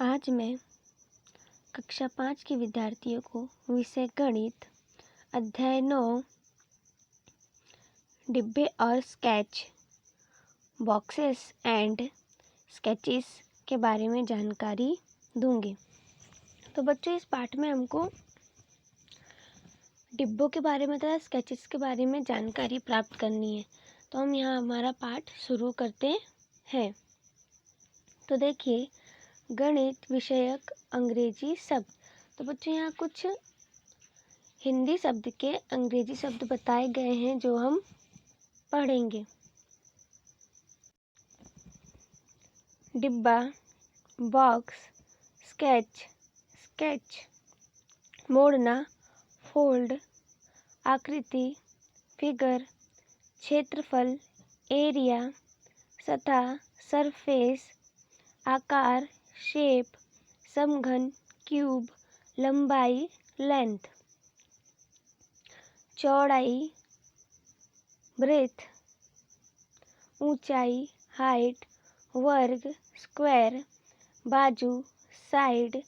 आज मैं कक्षा 5 के विद्यार्थियों को विषय गणित अध्याय 9 डिब्बे और स्केच बॉक्सेस एंड स्केचेस के बारे में जानकारी दूंगी। तो बच्चों, इस पाठ में हमको डिब्बों के बारे में तथा स्केचेस के बारे में जानकारी प्राप्त करनी है। तो हम यहाँ हमारा पाठ शुरू करते हैं। तो देखिए, गणित विषयक अंग्रेजी शब्द। तो बच्चों, यहाँ कुछ हिंदी शब्द के अंग्रेजी शब्द बताए गए हैं जो हम पढ़ेंगे। डिब्बा, बॉक्स, स्केच, मोड़ना, फोल्ड, आकृति, फिगर, क्षेत्रफल, एरिया, सतह, सरफेस, आकार, शेप, समघन, क्यूब, लंबाई, लेंथ, चौड़ाई, ब्रेथ, ऊंचाई, हाइट, वर्ग, स्क्वायर, बाजू, साइड,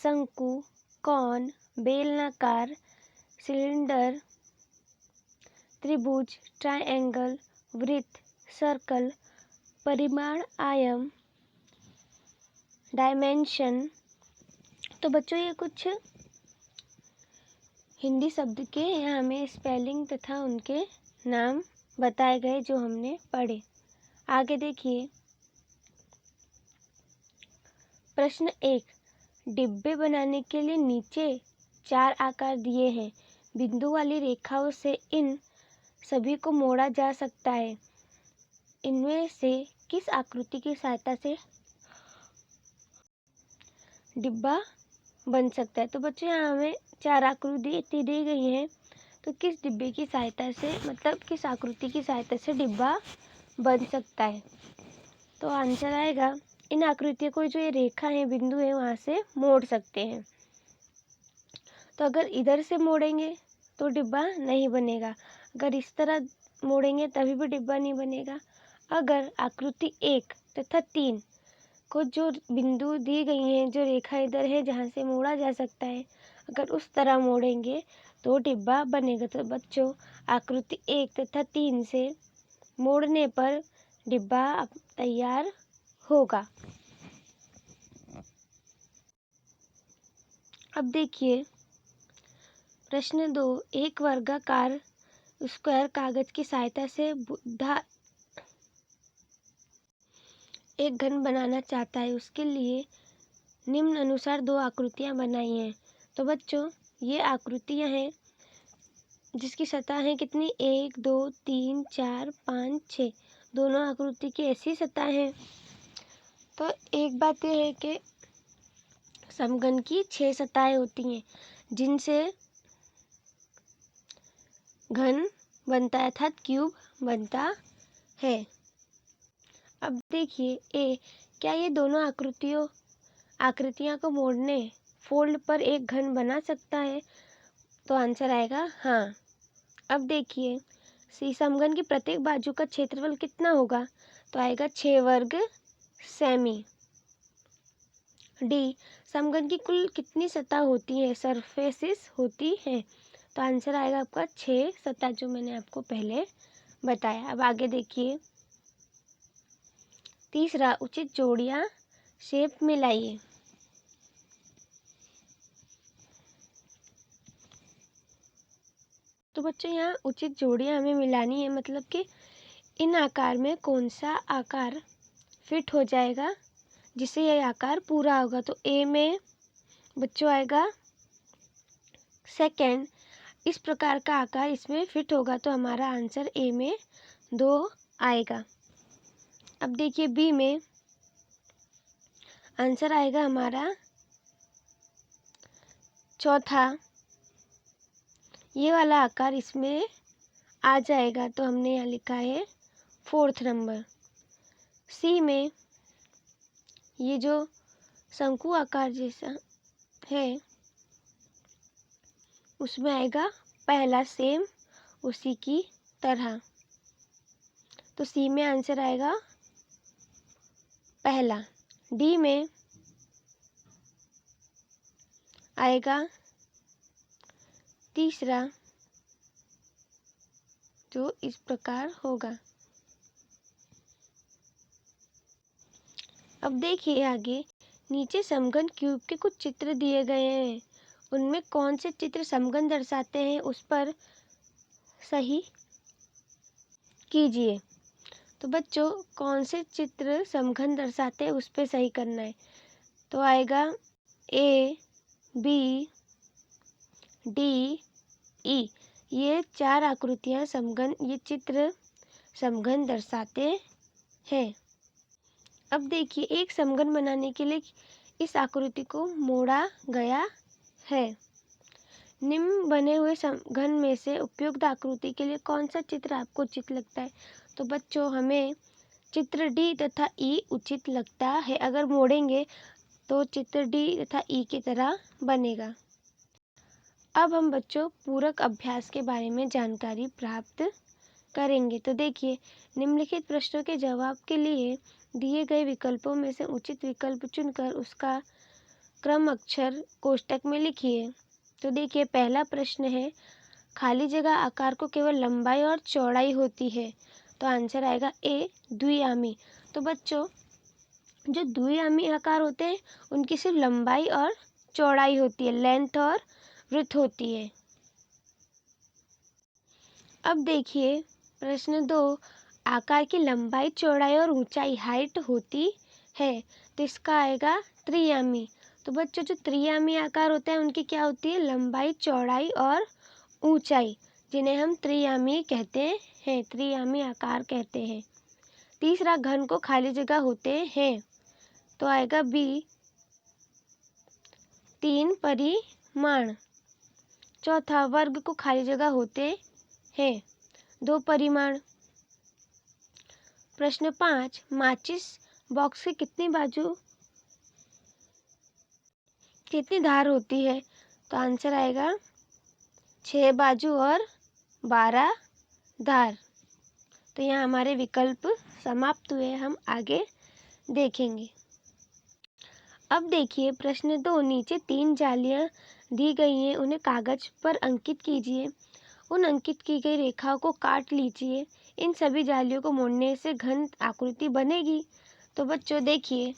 शंकु, कोन, बेलनाकार, सिलेंडर, त्रिभुज, ट्रायंगल, वृत्त, सर्कल, परिमाण, आयाम, डायमेंशन। तो बच्चों, ये कुछ हिंदी शब्द के यहाँ हमें स्पेलिंग तथा उनके नाम बताए गए जो हमने पढ़े। आगे देखिए, प्रश्न 1, डिब्बे बनाने के लिए नीचे 4 आकार दिए हैं। बिंदु वाली रेखाओं से इन सभी को मोड़ा जा सकता है। इनमें से किस आकृति की सहायता से डिब्बा बन सकता है? तो बच्चों, यहाँ हमें 4 आकृति दी गई हैं। तो किस डिब्बे की सहायता से, मतलब किस आकृति की सहायता से डिब्बा बन सकता है? तो आंसर आएगा, इन आकृतियों को जो ये रेखा है, बिंदु है, वहाँ से मोड़ सकते हैं। तो अगर इधर से मोड़ेंगे तो डिब्बा नहीं बनेगा, अगर इस तरह मोड़ेंगे तभी भी डिब्बा नहीं बनेगा। अगर आकृति 1 तथा 3 को जो बिंदु दी गई हैं, जो रेखा इधर है जहाँ से मोड़ा जा सकता है, अगर उस तरह मोड़ेंगे तो डिब्बा बनेगा। तो बच्चों, आकृति 1 तथा 3 से मोड़ने पर डिब्बा तैयार होगा। अब देखिए, प्रश्न 2, एक वर्गाकार स्क्वायर कागज की सहायता से बुद्धा एक घन बनाना चाहता है। उसके लिए निम्न अनुसार 2 आकृतियां बनाई हैं। तो बच्चों, ये आकृतियां हैं जिसकी सतह है कितनी, 1 2 3 4 5 6। दोनों आकृति की ऐसी सतह है। तो एक बात यह है कि समघन की 6 सतहें होती हैं जिनसे घन बनता है अर्थात क्यूब बनता है। अब देखिए, ए, क्या ये दोनों आकृतियां को मोड़ने फोल्ड पर एक घन बना सकता है? तो आंसर आएगा हाँ। अब देखिए, सी, समघन की प्रत्येक बाजू का क्षेत्रफल कितना होगा? तो आएगा 6 वर्ग सेमी। डी, समघन की कुल कितनी सतह होती है, सरफेसेस होती है? तो आंसर आएगा आपका 6 सतह, जो मैंने आपको पहले बताया। अब आगे देखिए, तीसरा, उचित जोड़ियां शेप में लाइए। तो बच्चों, यहाँ उचित जोड़ियां हमें मिलानी है, मतलब कि इन आकार में कौन सा आकार फिट हो जाएगा जिससे यह आकार पूरा होगा। तो ए में बच्चों आएगा सेकंड, इस प्रकार का आकार इसमें फिट होगा, तो हमारा आंसर ए में 2 आएगा। अब देखिए, बी में आंसर आएगा हमारा चौथा, ये वाला आकार इसमें आ जाएगा, तो हमने यहाँ लिखा है 4th नंबर। सी में ये जो शंकु आकार जैसा है उसमें आएगा पहला, सेम उसी की तरह। तो सी में आंसर आएगा पहला। डी में आएगा तीसरा, जो इस प्रकार होगा। अब देखिए आगे, नीचे समघन क्यूब के कुछ चित्र दिए गए हैं। उनमें कौन से चित्र समघन दर्शाते हैं उस पर सही कीजिए। तो बच्चों, कौन से चित्र समघन दर्शाते हैं उस पर सही करना है। तो आएगा ए, बी, डी, ई। ये 4 आकृतियां समघन, ये चित्र समघन दर्शाते हैं। अब देखिए, एक समघन बनाने के लिए इस आकृति को मोड़ा गया है। निम्न बने हुए समघन में से उपयुक्त आकृति के लिए कौन सा चित्र आपको उचित लगता है। तो बच्चों, हमें चित्र डी तथा ई उचित लगता है। अगर मोड़ेंगे तो चित्र डी तथा ई की तरह बनेगा। अब हम बच्चों पूरक अभ्यास के बारे में जानकारी प्राप्त करेंगे। तो देखिए, निम्नलिखित प्रश्नों के जवाब के लिए दिए गए विकल्पों में से उचित विकल्प चुनकर उसका क्रम अक्षर कोष्टक में लिखिए। तो देखिए, पहला प्रश्न है, खाली जगह आकार को केवल लंबाई और चौड़ाई होती है। तो आंसर आएगा ए, द्विआमी। तो बच्चों, जो द्विआमी आकार होते हैं उनकी सिर्फ लंबाई और चौड़ाई होती है, लेंथ और विड्थ होती है। अब देखिए प्रश्न 2, आकार की लंबाई, चौड़ाई और ऊंचाई हाइट होती है। तो इसका आएगा त्रिआमी। तो बच्चों, जो त्रिआमी आकार होता है उनकी क्या होती है, लंबाई, चौड़ाई और ऊंचाई, जिन्हें हम त्रिआमी कहते हैं, त्रिआमी आकार कहते हैं। तीसरा, घन को खाली जगह होते हैं। तो आएगा बी, 3 परिमाण। चौथा, वर्ग को खाली जगह होते हैं, 2 परिमाण। प्रश्न 5, माचिस बॉक्स की कितनी धार होती है। तो आंसर आएगा 6 बाजू और 12 धार। तो यहाँ हमारे विकल्प समाप्त हुए, हम आगे देखेंगे। अब देखिए प्रश्न 2, नीचे 3 जालियां दी गई हैं, उन्हें कागज पर अंकित कीजिए। उन अंकित की गई रेखाओं को काट लीजिए। इन सभी जालियों को मोड़ने से घन आकृति बनेगी। तो बच्चों देखिए,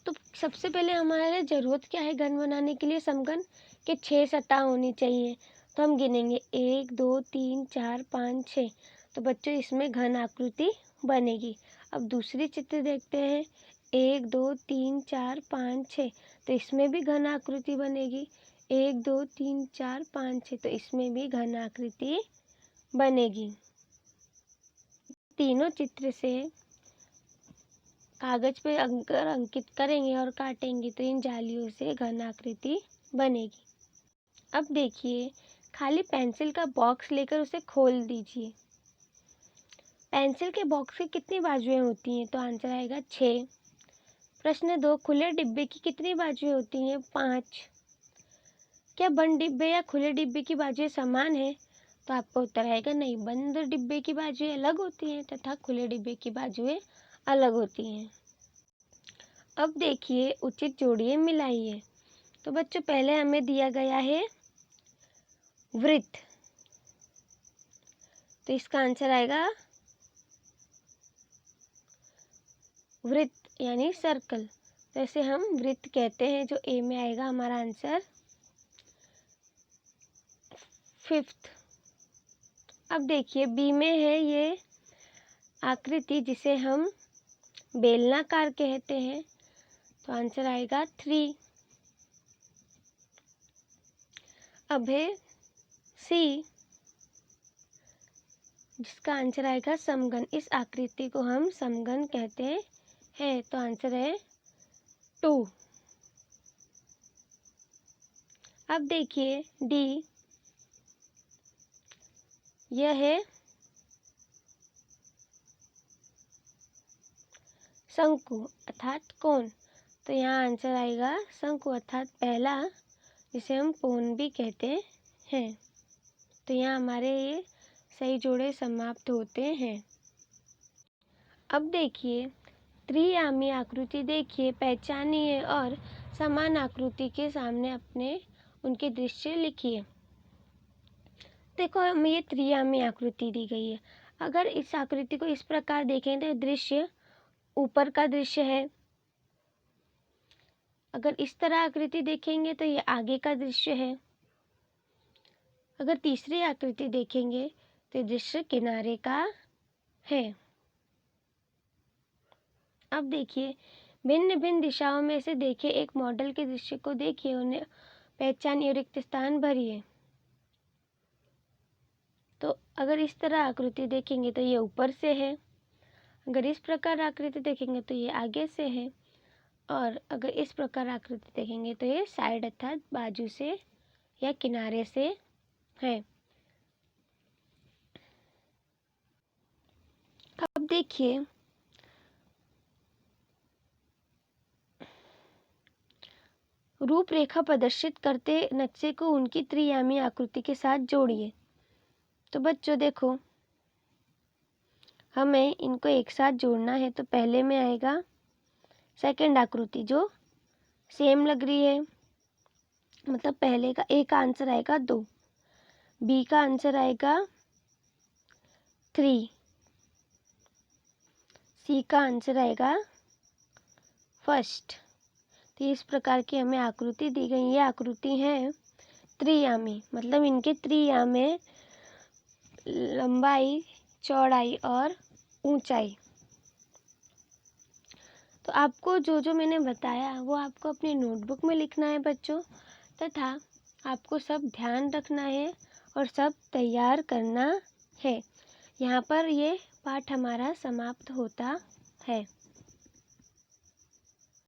तो सबसे पहले हमारे जरूरत क्या है घन बनाने के लिए समघन के 6 सतह होनी चाहिए। तो हम गिनेंगे 1, 2, 3, 4, 5, 6। तो बच्चों, इसमें घन आकृति बनेगी। अब दूसरी चित्र देखते हैं, 1, 2, 3, 4, 5, 6। तो इसमें भी घन आकृति बनेगी, 1, 2, 3, 4, 5, 6। तो इसमें भी घन आकृति बनेगी। तीनों चित्र से कागज पे अगर अंकित करेंगे और काटेंगे तो इन जालियों से घन आकृति बनेगी। अब देखिए, खाली पेंसिल का बॉक्स लेकर उसे खोल दीजिए। पेंसिल के बॉक्स की कितनी बाजुएं होती हैं। तो आंसर आएगा 6। प्रश्न 2, खुले डिब्बे की कितनी बाजुएं होती हैं। 5। क्या बंद डिब्बे या खुले डिब्बे की बाजुएं समान है। तो आपका उत्तर आएगा नहीं, बंद डिब्बे की बाजुएं अलग होती हैं तथा खुले डिब्बे की बाजुएं अलग होती हैं। अब देखिए, उचित जोड़िए, मिलाइए। तो बच्चों, पहले हमें दिया गया है वृत्त। तो इसका आंसर आएगा वृत्त यानी सर्कल। तो इसे हम वृत्त कहते हैं, जो ए में आएगा हमारा आंसर 5th। अब देखिए, बी में है ये आकृति जिसे हम बेलनाकार कहते हैं। तो आंसर आएगा 3। अब है सी, जिसका आंसर आएगा समघन। इस आकृति को हम समघन कहते हैं। तो आंसर है 2। अब देखिए डी, यह है शंकु अर्थात कोण। तो यहाँ आंसर आएगा शंकु अर्थात पहला, जिसे हम कोण भी कहते हैं। तो यहाँ हमारे ये सही जोड़े समाप्त होते हैं। अब देखिए, त्रिआयामी आकृति देखिए, पहचानिए और समान आकृति के सामने अपने उनके दृश्य लिखिए। देखो हमें ये त्रिआयामी आकृति दी गई है। अगर इस आकृति को इस प्रकार देखें तो दृश्य ऊपर का दृश्य है। अगर इस तरह आकृति देखेंगे तो ये आगे का दृश्य है। अगर तीसरी आकृति देखेंगे तो दृश्य किनारे का है। अब देखिए, भिन्न भिन्न दिशाओं में से देखिए एक मॉडल के दृश्य को देखिए, उन्हें पहचानिए और रिक्त स्थान भरिए। तो अगर इस तरह आकृति देखेंगे तो ये ऊपर से है। अगर इस प्रकार आकृति देखेंगे तो ये आगे से है। और अगर इस प्रकार आकृति देखेंगे तो ये साइड अर्थात बाजू से या किनारे से है। अब देखिए, रूपरेखा प्रदर्शित करते नक्शे को उनकी त्रिआयामी आकृति के साथ जोड़िए। तो बच्चों देखो, हमें इनको एक साथ जोड़ना है। तो पहले में आएगा सेकंड आकृति जो सेम लग रही है, मतलब पहले का ए का आंसर आएगा 2, बी का आंसर आएगा 3, सी का आंसर आएगा फर्स्ट। तो इस प्रकार की हमें आकृति दी गई। ये आकृति है त्रिआयामी, मतलब इनके त्रिआयाम में लंबाई, चौड़ाई और ऊंचाई। तो आपको जो जो मैंने बताया वो आपको अपनी नोटबुक में लिखना है बच्चों, तथा आपको सब ध्यान रखना है और सब तैयार करना है। यहाँ पर ये पाठ हमारा समाप्त होता है।